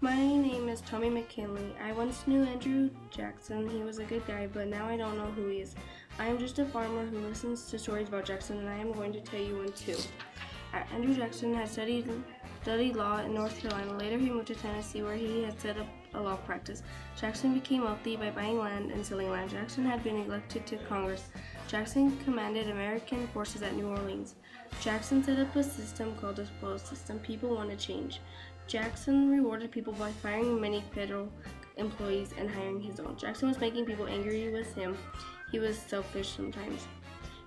My name is Tommy McKinley. I once knew Andrew Jackson. He was a good guy, but now I don't know who he is. I am just a farmer who listens to stories about Jackson, and I am going to tell you one too. Andrew Jackson had studied law in North Carolina. Later, he moved to Tennessee, where he had set up a law practice. Jackson became wealthy by buying land and selling land. Jackson had been elected to Congress. Jackson commanded American forces at New Orleans. Jackson set up a system called the spoils system. People wanted change. Jackson rewarded people by firing many federal employees and hiring his own. Jackson was making people angry with him. He was selfish sometimes.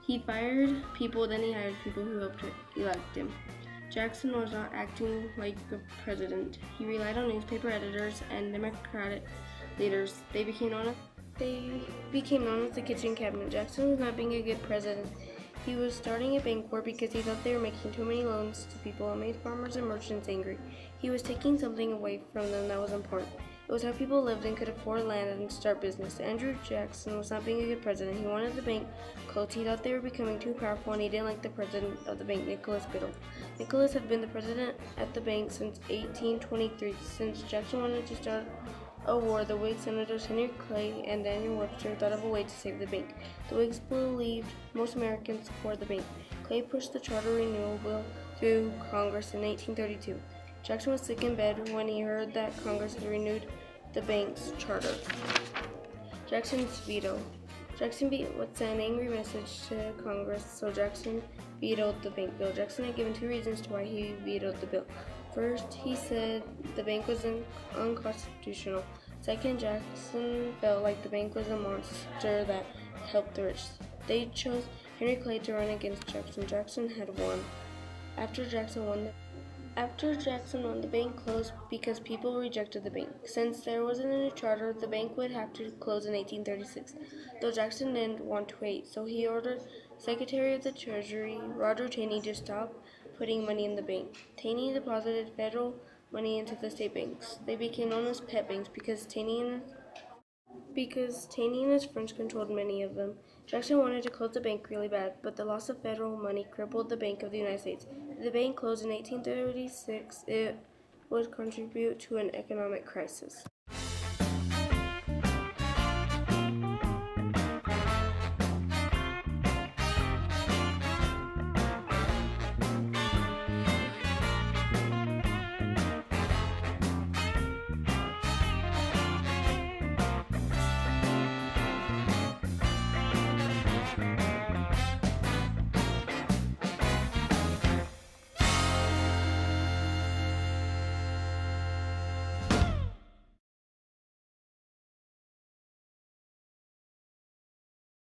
He fired people, then he hired people who helped elect him. Jackson was not acting like a president. He relied on newspaper editors and Democratic leaders. They became known as the kitchen cabinet. Jackson was not being a good president. He was starting a bank war because he thought they were making too many loans to people and made farmers and merchants angry. He was taking something away from them that was important. It was how people lived and could afford land and start business. Andrew Jackson was not being a good president. He wanted the bank closed. He thought they were becoming too powerful, and he didn't like the president of the bank, Nicholas Biddle. Nicholas had been the president at the bank since 1823. Since Jackson wanted to start a war, the Whig senators Henry Clay and Daniel Webster thought of a way to save the bank. The Whigs believed most Americans supported the bank. Clay pushed the charter renewal bill through Congress in 1832. Jackson was sick in bed when he heard that Congress had renewed the bank's charter. Jackson's veto. Jackson sent an angry message to Congress, so Jackson vetoed the bank bill. Jackson had given two reasons to why he vetoed the bill. First, he said the bank was unconstitutional. Second, Jackson felt like the bank was a monster that helped the rich. They chose Henry Clay to run against Jackson. Jackson had won. After Jackson won, the bank closed because people rejected the bank. Since there wasn't a new charter, the bank would have to close in 1836, though Jackson didn't want to wait, so he ordered Secretary of the Treasury, Roger Taney, to stop putting money in the bank. Taney deposited federal money into the state banks. They became known as pet banks because Taney and his friends controlled many of them. Jackson wanted to close the bank really bad, but the loss of federal money crippled the Bank of the United States. If the bank closed in 1836, it would contribute to an economic crisis.